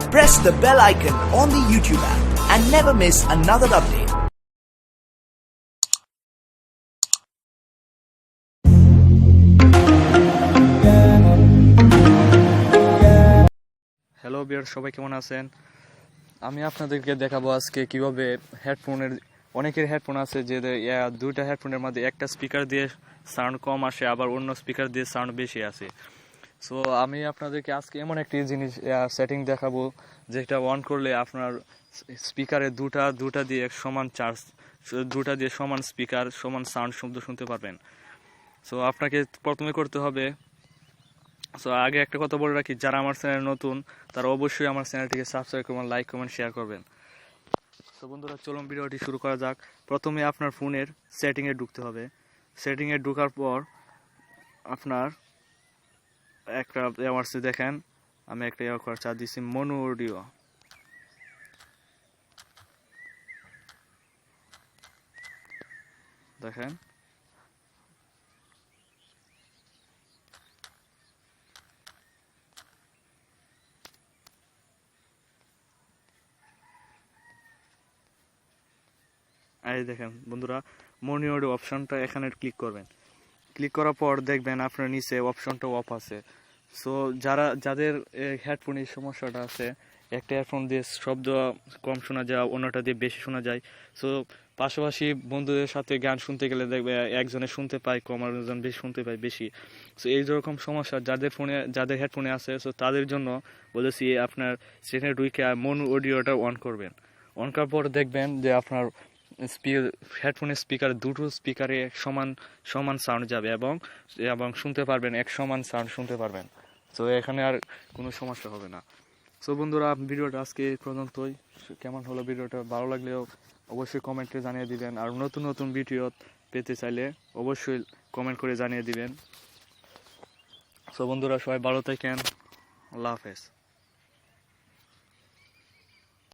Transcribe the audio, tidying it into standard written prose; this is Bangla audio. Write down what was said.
Press the bell icon on the YouTube app and never miss another update. Hello বিয়ার, সবাই কেমন আছেন? আমি আপনাদেরকে দেখাবো আজকে কিভাবে হেডফোনের, অনেকের হেডফোন আছে যে দুইটা হেডফোনের মধ্যে একটা স্পিকার দিয়ে সাউন্ড কম আসে, আবার অন্য স্পিকার দিয়ে সাউন্ড বেশি আসে। সো আমি আপনাদেরকে আজকে এমন একটি জিনিস সেটিং দেখাবো যেটা অন করলে আপনার স্পিকারে দুটা দিয়ে সমান চার্জ, দুটা দিয়ে সমান স্পিকার সমান সাউন্ড শব্দ শুনতে পারবেন। সো আপনাকে প্রথমে করতে হবে, সো আগে একটা কথা বলে রাখি, যারা আমার চ্যানেল নতুন তারা অবশ্যই আমার চ্যানেলটিকে সাবস্ক্রাইব করবেন, লাইক কমেন্ট শেয়ার করবেন। তো বন্ধুরা, চলুন ভিডিওটি শুরু করা যাক। প্রথমে আপনার ফোনের সেটিংয়ে ঢুকতে হবে। সেটিংয়ে ঢোকার পর আপনার একটা আসছে, দেখেন আমি একটা করার চা দিচ্ছি, মনো অডিও। দেখেন এই দেখেন বন্ধুরা, মনো অডিও অপশনটা এখানে ক্লিক করবেন। ক্লিক করার পর দেখবেন আপনার নিচে অপশনটা অফ আছে। সো যাদের হেডফোনের সমস্যাটা আছে, একটা হেডফোন দিয়ে শব্দ কম শোনা যায়, অন্যটা দিয়ে বেশি শোনা যায়। সো পাশাপাশি বন্ধুদের সাথে গান শুনতে গেলে দেখবে একজনে শুনতে পায় কম আর একজন বেশি শুনতে পায় বেশি। সো এই যেরকম সমস্যা যাদের হেডফোনে আছে, সো তাদের জন্য বলেছি আপনার সেখানে ঢুকে মনো অডিওটা অন করবেন। অন করার পর দেখবেন যে আপনার হেডফোনের স্পিকার, দুটো স্পিকারে সমান সমান সাউন্ড যাবে এবং শুনতে পারবেন, এক সমান সাউন্ড শুনতে পারবেন। তো এখানে আর কোনো সমস্যা হবে না। সো বন্ধুরা, ভিডিওটা আজকে এই পর্যন্তই। কেমন হলো ভিডিওটা? ভালো লাগলেও অবশ্যই কমেন্টে জানিয়ে দিবেন, আর নতুন নতুন ভিডিও পেতে চাইলে অবশ্যই কমেন্ট করে জানিয়ে দিবেন। সো বন্ধুরা, সবাই ভালো থাকেন। আল্লাহ হাফেজ।